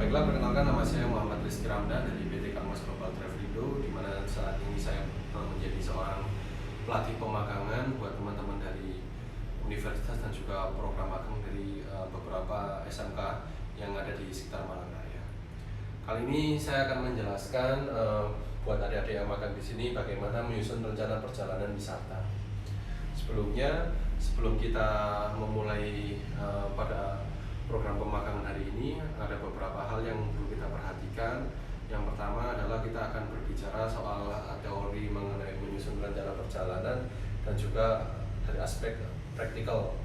Baiklah, perkenalkan nama saya Muhammad Rizky Ramdan dari PT Kangmas Global Travelindo, di mana saat ini saya menjadi seorang pelatih pemagangan buat teman-teman dari universitas dan juga program magang dari beberapa SMK yang ada di sekitar Malang Raya. Kali ini saya akan menjelaskan buat adik-adik yang magang di sini bagaimana menyusun rencana perjalanan wisata. Sebelum kita memulai pada program pemagangan hari ini, ada beberapa hal yang perlu kita perhatikan. Yang pertama adalah kita akan berbicara soal teori mengenai menyusun rencana perjalanan dan juga dari aspek praktikal.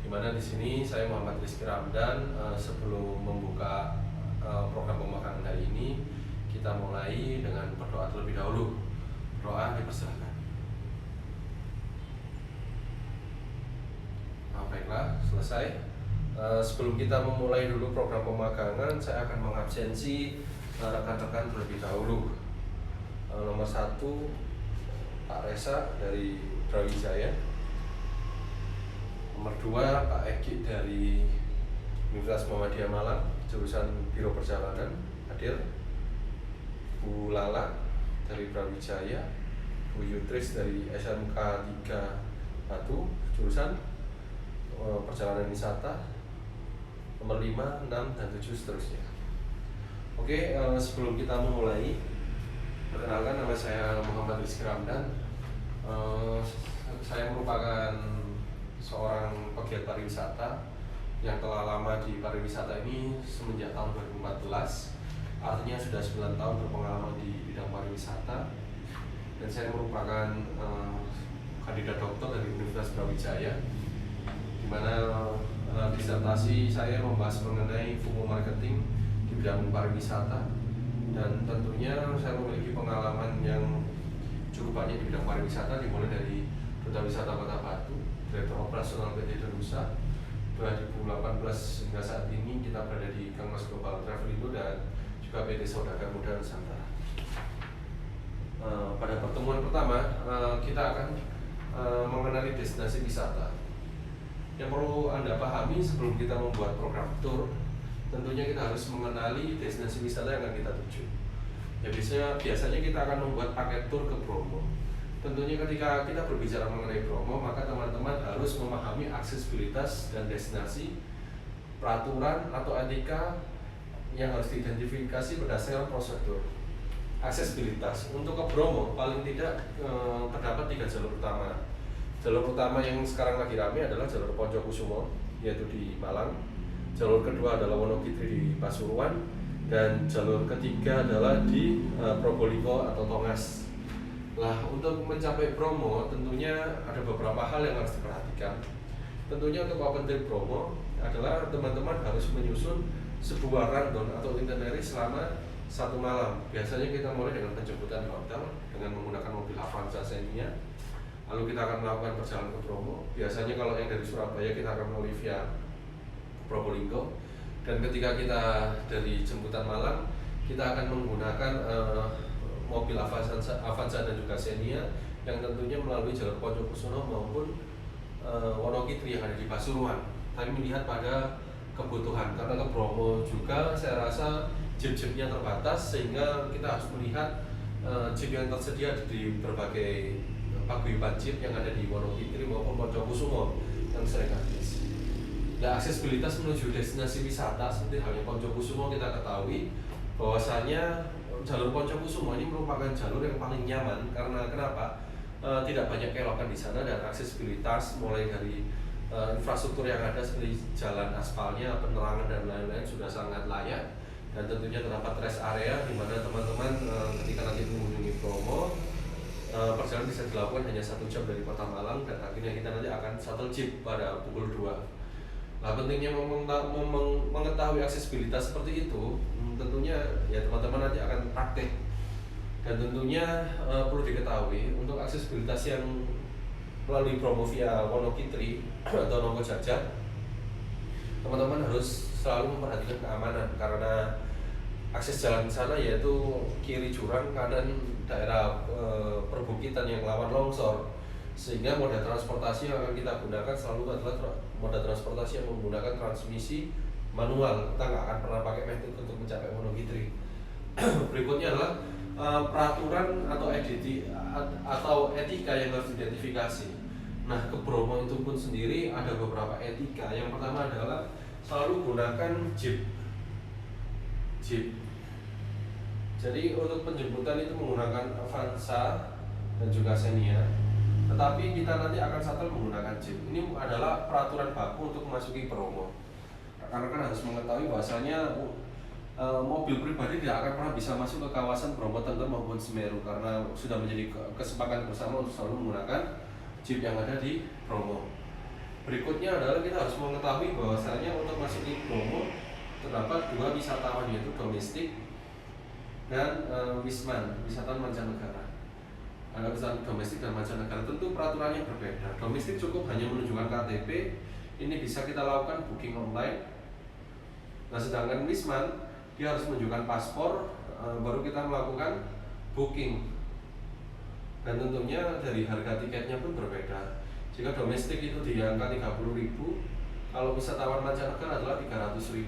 Dimana di sini saya Muhammad Rizky Ramdan, sebelum membuka program pemagangan hari ini, kita mulai dengan berdoa terlebih dahulu. Doa dipersilakan. Baiklah, selesai. Sebelum kita memulai dulu program pemagangan, saya akan mengabsensi rekan-rekan terlebih dahulu. Nomor 1, Pak Resa dari Brawijaya. Nomor 2, Pak Egi dari Universitas Muhammadiyah Malang, jurusan Biro Perjalanan, hadir. Bu Lala dari Brawijaya. Bu Yutris dari SMK 3 Batu, jurusan Perjalanan Wisata. Nomor 5, 6, dan 7 seterusnya. Oke, sebelum kita memulai, perkenalkan nama saya Muhammad Rizky Ramdan. Saya merupakan seorang pegiat pariwisata yang telah lama di pariwisata ini semenjak tahun 2014. Artinya sudah 9 tahun berpengalaman di bidang pariwisata. Dan saya merupakan kandidat doktor dari Universitas Brawijaya, di mana disertasi saya membahas mengenai fungsi marketing di bidang pariwisata, dan tentunya saya memiliki pengalaman yang cukup banyak di bidang pariwisata, dimulai dari Duta Wisata Kota Batu, Direktur Operasional PT Danusa 2018 hingga saat ini kita berada di Kangmas Global Travelindo dan juga PT Saudagar Muda Nusantara. Pada pertemuan pertama kita akan mengenali destinasi wisata. Yang perlu Anda pahami sebelum kita membuat program tour, tentunya kita harus mengenali destinasi wisata yang akan kita tuju. Ya, biasanya kita akan membuat paket tour ke Bromo. Tentunya ketika kita berbicara mengenai Bromo, maka teman-teman harus memahami aksesibilitas dan destinasi, peraturan atau etika yang harus diidentifikasi berdasarkan prosedur. Aksesibilitas untuk ke Bromo paling tidak terdapat 3 jalur utama. Jalur utama yang sekarang lagi ramai adalah jalur Poncokusumo, yaitu di Malang. Jalur kedua adalah Wonogiri di Pasuruan, dan jalur ketiga adalah di Probolinggo atau Tongas. Nah, untuk mencapai Bromo tentunya ada beberapa hal yang harus diperhatikan. Tentunya untuk open trip Bromo adalah teman-teman harus menyusun sebuah rundown atau itinerary selama 1 malam. Biasanya kita mulai dengan penjemputan di hotel dengan menggunakan mobil Avanza Xenia. Lalu kita akan melakukan perjalanan ke Bromo. Biasanya kalau yang dari Surabaya kita akan melalui via Probolinggo. Dan ketika kita dari jemputan Malang, kita akan menggunakan mobil Avanza dan juga Xenia yang tentunya melalui jalur Poncokusumo maupun Wonogiri yang ada di Pasuruan. Kami melihat pada kebutuhan, karena ke Bromo juga saya rasa jeep-jeepnya terbatas, sehingga kita harus melihat jeep yang tersedia di berbagai paguyuban jeep yang ada di Wonogiri maupun Poncokusumo yang sering habis. Nah, aksesibilitas menuju destinasi wisata seperti halnya Poncokusumo, kita ketahui bahwasanya jalur Poncokusumo ini merupakan jalur yang paling nyaman. Karena kenapa? Tidak banyak kelokan di sana, dan aksesibilitas mulai dari infrastruktur yang ada seperti jalan aspalnya, penerangan dan lain-lain sudah sangat layak. Dan tentunya terdapat rest area di mana teman-teman ketika nanti mengunjungi Bromo, perjalanan bisa dilakukan hanya 1 jam dari Kota Malang, dan akhirnya kita nanti akan shuttle jeep pada pukul 2. Nah, pentingnya mengetahui aksesibilitas seperti itu, tentunya ya teman-teman nanti akan praktek. Dan tentunya perlu diketahui untuk aksesibilitas yang melalui Bromo via Wonogiri atau Nongkojajar, teman-teman harus selalu memperhatikan keamanan, karena akses jalan di sana yaitu kiri jurang, kanan daerah perbukitan yang rawan longsor, sehingga moda transportasi yang akan kita gunakan selalu adalah moda transportasi yang menggunakan transmisi manual, kita nggak akan pernah pakai metik untuk mencapai monogitri. Berikutnya adalah peraturan atau etika yang harus diidentifikasi. Nah, ke Bromo itu pun sendiri ada beberapa etika. Yang pertama adalah selalu gunakan jeep. Jadi untuk penjemputan itu menggunakan Avanza dan juga Xenia. Tetapi kita nanti akan shuttle menggunakan jeep. Ini adalah peraturan baku untuk memasuki Bromo. Karena kan harus mengetahui bahwasanya mobil pribadi tidak akan pernah bisa masuk ke kawasan Bromo Tengger maupun Semeru, karena sudah menjadi kesepakatan bersama untuk selalu menggunakan jeep yang ada di Bromo. Berikutnya adalah kita harus mengetahui bahwasanya untuk masuk di Bromo terdapat 2 wisatawan, yaitu domestik dan wisatawan mancanegara. Ada wisatawan domestik dan mancanegara, tentu peraturannya berbeda. Domestik cukup hanya menunjukkan KTP, ini bisa kita lakukan booking online. Nah, sedangkan Wisman dia harus menunjukkan paspor, baru kita melakukan booking. Dan tentunya dari harga tiketnya pun berbeda. Jika domestik itu di angka 30.000, kalau wisatawan mancanegara adalah 300.000.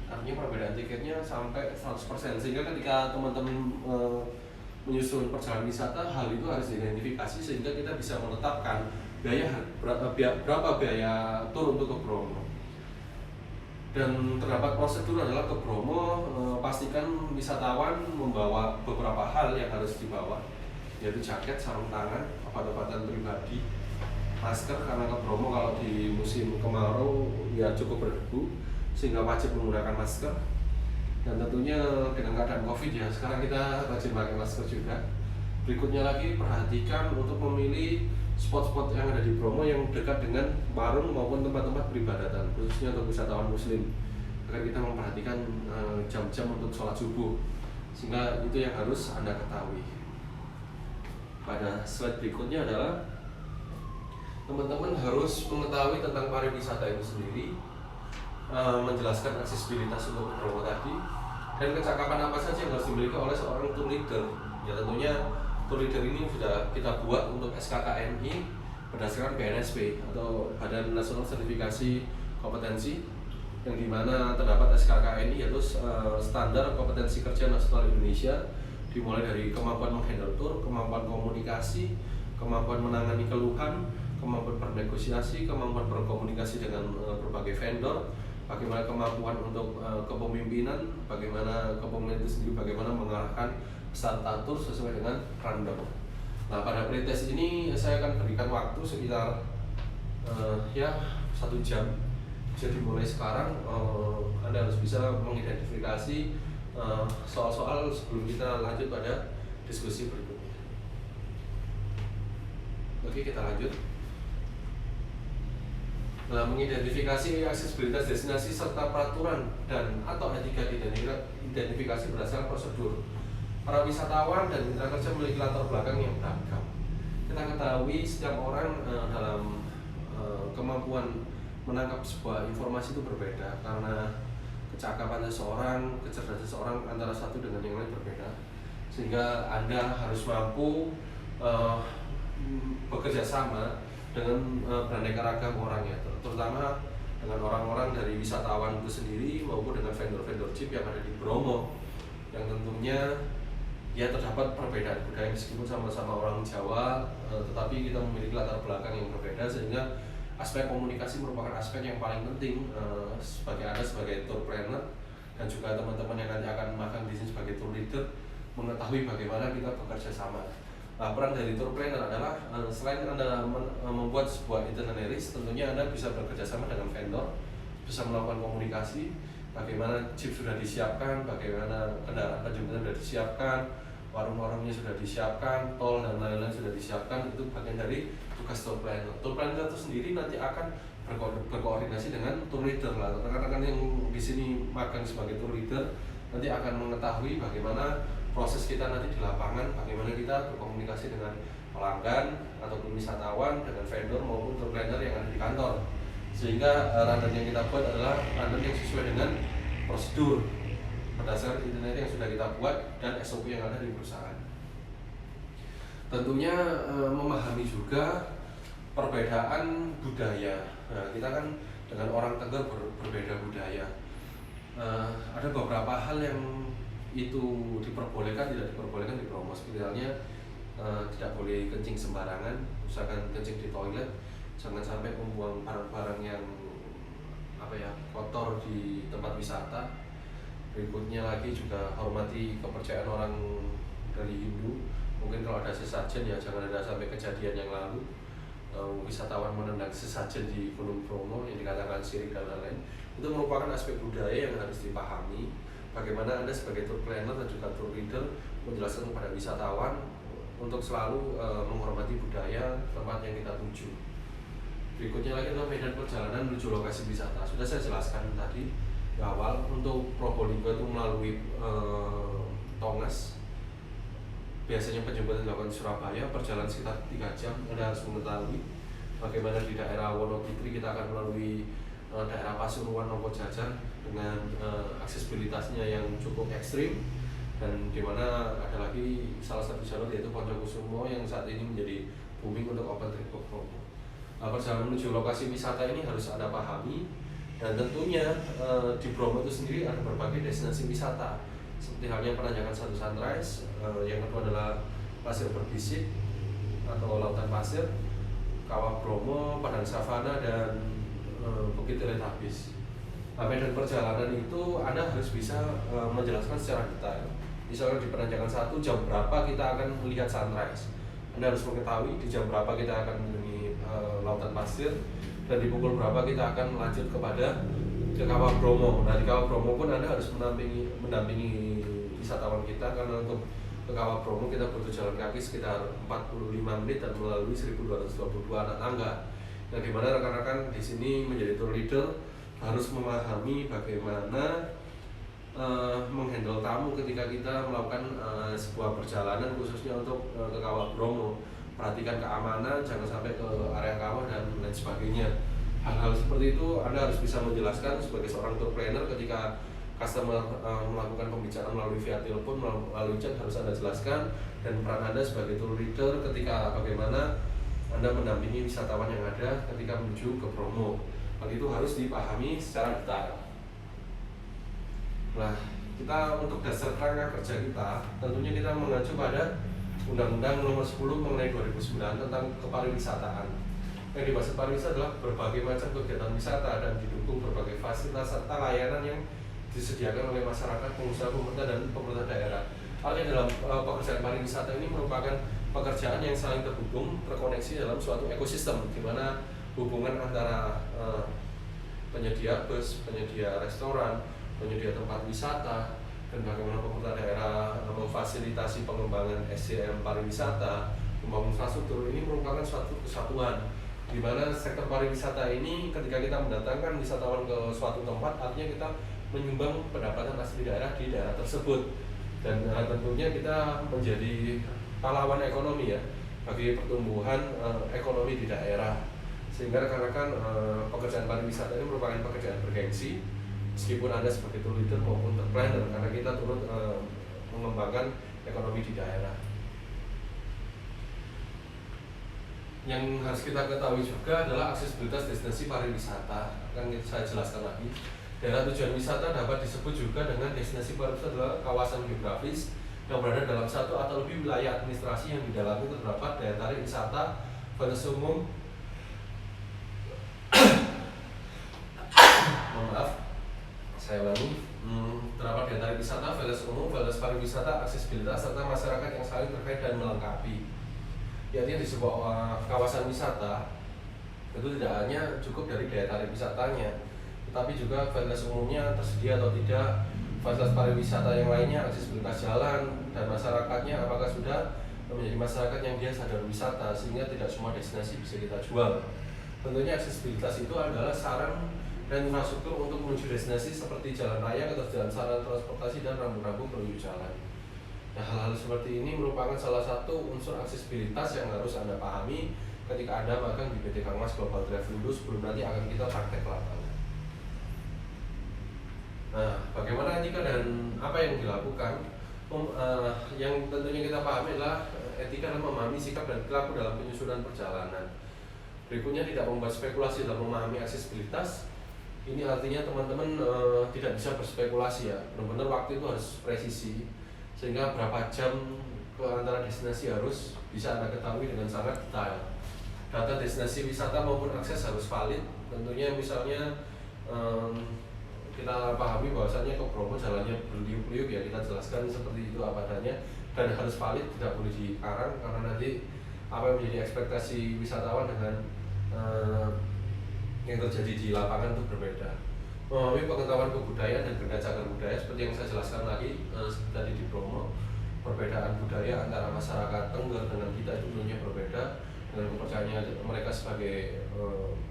Artinya perbedaan tiketnya sampai 100%. Sehingga ketika teman-teman menyusun perjalanan wisata, hal itu harus diidentifikasi sehingga kita bisa menetapkan berapa biaya tur untuk ke Bromo. Dan terdapat prosedur adalah ke Bromo, pastikan wisatawan membawa beberapa hal yang harus dibawa, yaitu jaket, sarung tangan, obat-obatan pribadi, masker, karena ke Bromo kalau di musim kemarau ya cukup berdebu sehingga wajib menggunakan masker. Dan tentunya dengan keadaan Covid ya, sekarang kita wajib pakai masker juga. Berikutnya lagi, perhatikan untuk memilih spot-spot yang ada di Bromo yang dekat dengan warung maupun tempat-tempat peribadatan, khususnya untuk wisatawan muslim, agar kita memperhatikan jam-jam untuk sholat subuh, sehingga itu yang harus Anda ketahui. Pada slide berikutnya adalah teman-teman harus mengetahui tentang pariwisata itu sendiri, menjelaskan aksesibilitas untuk Bromo tadi, dan kecakapan apa saja yang harus dimiliki oleh seorang tour leader. Ya tentunya tour leader ini sudah kita buat untuk SKKNI berdasarkan BNSP atau Badan Nasional Sertifikasi Kompetensi, yang dimana terdapat SKKNI yaitu Standar Kompetensi Kerja Nasional Indonesia, dimulai dari kemampuan menghandle tour, kemampuan komunikasi, kemampuan menangani keluhan, kemampuan bernegosiasi, kemampuan berkomunikasi dengan berbagai vendor, bagaimana kemampuan untuk kepemimpinan, bagaimana kepemimpinan itu sendiri, bagaimana mengarahkan peserta tur sesuai dengan rundown. Nah, pada pretest ini saya akan berikan waktu sekitar 1 jam. Bisa dimulai sekarang. Anda harus bisa mengidentifikasi soal-soal sebelum kita lanjut pada diskusi berikutnya. Oke, kita lanjut. Nah, mengidentifikasi aksesibilitas destinasi serta peraturan dan atau etika identifikasi berdasarkan prosedur. Para wisatawan dan mitra kerja memiliki latar belakang yang beragam. Kita ketahui setiap orang dalam kemampuan menangkap sebuah informasi itu berbeda, karena kecakapan seseorang, kecerdasan seseorang antara satu dengan yang lain berbeda. Sehingga Anda harus mampu bekerja sama dengan beraneka ragam orangnya, terutama dengan orang-orang dari wisatawan itu sendiri maupun dengan vendor-vendor jeep yang ada di Bromo, yang tentunya ya terdapat perbedaan budaya meskipun sama-sama orang Jawa, tetapi kita memiliki latar belakang yang berbeda, sehingga aspek komunikasi merupakan aspek yang paling penting sebagai Anda sebagai tour planner dan juga teman-teman yang nanti akan makan di sini sebagai tour leader, mengetahui bagaimana kita bekerja sama. Nah, peran dari tour planner adalah selain Anda membuat sebuah itineraries, tentunya Anda bisa bekerja sama dengan vendor, bisa melakukan komunikasi, bagaimana jeep sudah disiapkan, bagaimana kendaraan penjemputan sudah disiapkan, warung-warungnya sudah disiapkan, tol dan lain-lain sudah disiapkan. Itu bagian dari tugas tour planner. Tour planner itu sendiri nanti akan berkoordinasi dengan tour leader lah. Rekan-rekan yang di sini magang sebagai tour leader nanti akan mengetahui bagaimana proses kita nanti di lapangan, bagaimana kita berkomunikasi dengan pelanggan ataupun wisatawan, dengan vendor maupun tour planner yang ada di kantor. Sehingga rundown yang kita buat adalah rundown yang sesuai dengan prosedur berdasarkan itinerary yang sudah kita buat dan SOP yang ada di perusahaan. Tentunya memahami juga perbedaan budaya. Nah, kita kan dengan orang Tengger berbeda budaya. Ada beberapa hal yang itu diperbolehkan, tidak diperbolehkan di Bromo. Seperti halnya tidak boleh kencing sembarangan, usahakan kencing di toilet, jangan sampai membuang barang-barang yang kotor di tempat wisata. Berikutnya lagi juga hormati kepercayaan orang dari Hindu. Mungkin kalau ada sesajen ya jangan ada sampai kejadian yang lalu wisatawan menendang sesajen di Gunung Bromo yang dikatakan syirik dan lain-lain. Itu merupakan aspek budaya yang harus dipahami. Bagaimana Anda sebagai tour planner dan juga tour leader menjelaskan kepada wisatawan untuk selalu menghormati budaya tempat yang kita tuju. Berikutnya lagi adalah medan perjalanan menuju lokasi wisata. Sudah saya jelaskan tadi di awal, untuk Probolinggo itu melalui Tongas. Biasanya penjemputan dilakukan di Surabaya, perjalanan sekitar 3 jam. Anda harus mengetahui bagaimana di daerah Wonogiri kita akan melalui daerah Pasuruan, Nogojajar dengan aksesibilitasnya yang cukup ekstrim, dan di mana ada lagi salah satu jalur yaitu Poncokusumo yang saat ini menjadi booming untuk OpenTrip Bromo. Perjalanan menuju lokasi wisata ini harus Anda pahami, dan tentunya di Bromo itu sendiri ada berbagai destinasi wisata seperti halnya penanjakan Satu Sunrise, yang kedua adalah Pasir Berbisik atau Lautan Pasir, Kawah Bromo, Padang Savana, dan Bukit Teletabis. Medan perjalanan itu Anda harus bisa menjelaskan secara detail. Misalnya di penanjakan 1 jam berapa kita akan melihat sunrise, Anda harus mengetahui di jam berapa kita akan menemui Lautan Pasir, dan di pukul berapa kita akan melanjut ke Kawah Bromo. Nah, di Kawah Bromo pun Anda harus mendampingi wisatawan kita, karena untuk ke Kawah Bromo kita butuh jalan kaki sekitar 45 menit dan melalui 1222 anak tangga. Nah, di mana rekan-rekan di sini menjadi tour leader harus memahami bagaimana menghandle tamu ketika kita melakukan sebuah perjalanan khususnya untuk ke Kawah Bromo. Perhatikan keamanan, jangan sampai ke area kawah dan lain sebagainya. Hal-hal seperti itu Anda harus bisa menjelaskan sebagai seorang tour planner. Ketika customer melakukan pembicaraan melalui via telepon, melalui chat, harus Anda jelaskan. Dan peran Anda sebagai tour leader ketika bagaimana Anda mendampingi wisatawan yang ada ketika menuju ke Bromo. Hal itu harus dipahami secara detail. Nah, kita untuk dasar kerangka kerja kita, tentunya kita mengacu pada Undang-Undang Nomor 10 mengenai 2009 tentang kepariwisataan. Yang dimaksud pariwisata adalah berbagai macam kegiatan wisata dan didukung berbagai fasilitas serta layanan yang disediakan oleh masyarakat, pengusaha, pemerintah, dan pemerintah daerah. Artinya dalam pekerjaan pariwisata ini merupakan pekerjaan yang saling terhubung, terkoneksi dalam suatu ekosistem, di mana hubungan antara penyedia bus, penyedia restoran, penyedia tempat wisata, dan bagaimana pemerintah daerah memfasilitasi pengembangan SDM pariwisata, membangun infrastruktur, ini merupakan suatu kesatuan, di mana sektor pariwisata ini ketika kita mendatangkan wisatawan ke suatu tempat, artinya kita menyumbang pendapatan asli daerah di daerah tersebut, dan tentunya kita menjadi pahlawan ekonomi ya bagi pertumbuhan ekonomi di daerah. Sehingga rekan-rekan pekerjaan pariwisata ini merupakan pekerjaan bergengsi, meskipun Anda sebagai tour leader maupun tour planner, karena kita turut mengembangkan ekonomi di daerah. Yang harus kita ketahui juga adalah aksesibilitas destinasi pariwisata. Akan saya jelaskan lagi. Daerah tujuan wisata dapat disebut juga dengan destinasi pariwisata adalah kawasan geografis yang berada dalam satu atau lebih wilayah administrasi yang di dalamnya terdapat daya tarik wisata, fasilitas umum, terdapat daya tarik wisata, fasilitas umum, fasilitas pariwisata, aksesibilitas, serta masyarakat yang saling terkait dan melengkapi. Artinya di sebuah kawasan wisata itu tidak hanya cukup dari daya tarik wisatanya, tetapi juga fasilitas umumnya tersedia atau tidak, fasilitas pariwisata yang lainnya, aksesibilitas jalan, dan masyarakatnya apakah sudah menjadi masyarakat yang dia sadar wisata, sehingga tidak semua destinasi bisa kita jual. Tentunya aksesibilitas itu adalah sarana dan infrastruktur untuk menuju destinasi seperti jalan raya, ketersediaan sarana transportasi, dan rambu-rambu menuju jalan. Nah, hal-hal seperti ini merupakan salah satu unsur aksesibilitas yang harus Anda pahami ketika Anda magang di PT Kangmas Global Travel sebelum nanti akan kita praktek lapangan. Nah, bagaimana etika dan apa yang dilakukan? Yang tentunya kita pahami adalah etika dan memahami sikap dan perilaku dalam penyusunan perjalanan. Berikutnya, tidak membuat spekulasi dalam memahami aksesibilitas, Ini artinya teman-teman tidak bisa berspekulasi ya, benar-benar waktu itu harus presisi, sehingga berapa jam ke antara destinasi harus bisa Anda ketahui dengan sangat detail. Data destinasi wisata maupun akses harus valid. Tentunya misalnya kita pahami bahwasannya ke Bromo jalannya berliuk-liuk ya, kita jelaskan seperti itu apa adanya, dan harus valid, tidak boleh dikarang, karena nanti apa yang menjadi ekspektasi wisatawan dengan yang terjadi di lapangan itu berbeda. Memahami pengetahuan kebudayaan dan benda cagar budaya seperti yang saya jelaskan lagi tadi di Bromo, perbedaan budaya antara masyarakat Tengger dengan kita itu tentunya berbeda, dengan kepercayaan mereka sebagai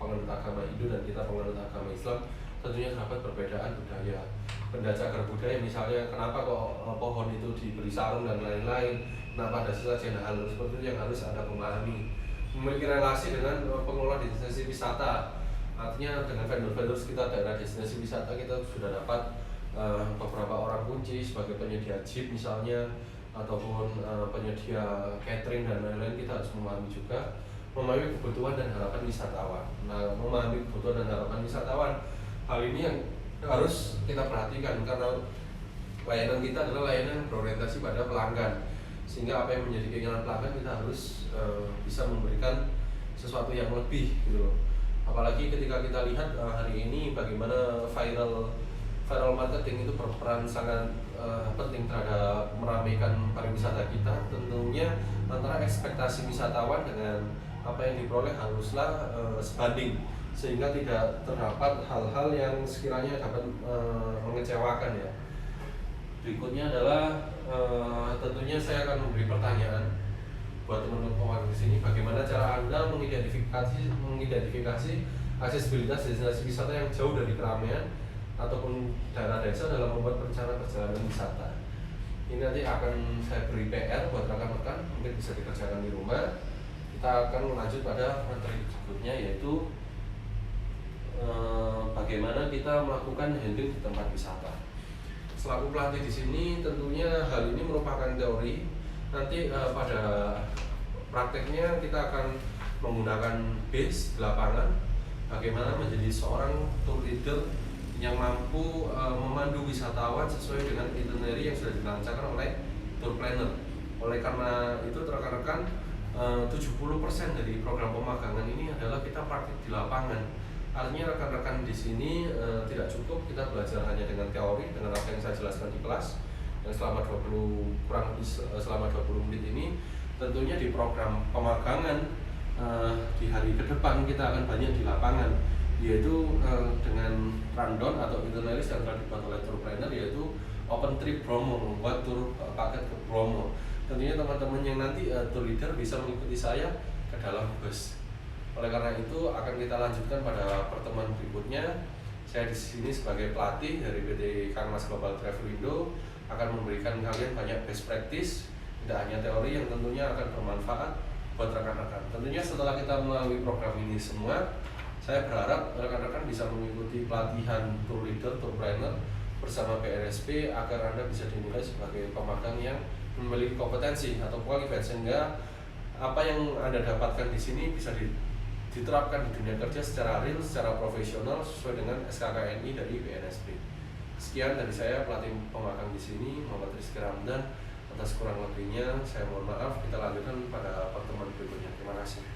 penganut agama Hindu dan kita penganut agama Islam, tentunya terdapat perbedaan budaya. Benda cagar budaya misalnya kenapa kok pohon itu diberi sarung dan lain-lain, kenapa ada sesajen hal seperti itu yang harus Anda memahami. Memiliki relasi dengan pengelola destinasi wisata, artinya dengan vendor-vendor sekitar daerah destinasi wisata kita sudah dapat beberapa orang kunci sebagai penyedia jeep misalnya, ataupun penyedia catering dan lain-lain. Kita harus memahami juga, memahami kebutuhan dan harapan wisatawan. Nah, memahami kebutuhan dan harapan wisatawan, hal ini yang harus kita perhatikan, karena layanan kita adalah layanan yang berorientasi pada pelanggan, sehingga apa yang menjadi keinginan pelanggan kita harus bisa memberikan sesuatu yang lebih gitu loh. Apalagi ketika kita lihat hari ini bagaimana viral marketing itu berperan sangat penting terhadap meramaikan pariwisata kita. Tentunya antara ekspektasi wisatawan dengan apa yang diperoleh haruslah sebanding, sehingga tidak terdapat hal-hal yang sekiranya dapat mengecewakan ya. Berikutnya adalah tentunya saya akan memberi pertanyaan buat teman-teman pemagang di sini, bagaimana cara Anda mengidentifikasi aksesibilitas destinasi wisata yang jauh dari keramaian ataupun daerah desa dalam membuat perencanaan perjalanan wisata. Ini nanti akan saya beri PR buat rekan-rekan, mungkin bisa dikerjakan di rumah. Kita akan lanjut pada materi berikutnya, yaitu bagaimana kita melakukan handling di tempat wisata. Selaku pelatih di sini, tentunya hal ini merupakan teori. Nanti pada prakteknya kita akan menggunakan base di lapangan, bagaimana menjadi seorang tour leader yang mampu memandu wisatawan sesuai dengan itinerary yang sudah dilancarkan oleh tour planner. Oleh karena itu rekan-rekan, 70% dari program pemagangan ini adalah kita praktik di lapangan. Artinya rekan-rekan di sini tidak cukup kita belajar hanya dengan teori, dengan apa yang saya jelaskan di kelas yang selama 20 menit ini. Tentunya di program pemagangan di hari ke depan kita akan banyak di lapangan, yaitu dengan rundown atau itinerary yang telah dibuat oleh tour planner, yaitu Open Trip Bromo, membuat tour paket ke Bromo. Tentunya teman-teman yang nanti tour leader bisa mengikuti saya ke dalam bus. Oleh karena itu akan kita lanjutkan pada pertemuan berikutnya. Saya di sini sebagai pelatih dari PT Karmas Global Travelindo akan memberikan kalian banyak best practice, tidak hanya teori yang tentunya akan bermanfaat buat rekan-rekan. Tentunya setelah kita melalui program ini semua, saya berharap rekan-rekan bisa mengikuti pelatihan tour leader, tour planner bersama PRSP agar Anda bisa dinilai sebagai pemagang yang memiliki kompetensi atau qualified, sehingga apa yang Anda dapatkan di sini bisa diterapkan di dunia kerja secara real, secara profesional sesuai dengan SKKNI dari PRSP. Sekian dari saya, pelatih pemagang di sini, Muhammad Rizky Ramdan. Atas kurang lebihnya saya mohon maaf. Kita lanjutkan pada pertemuan berikutnya. Terima kasih.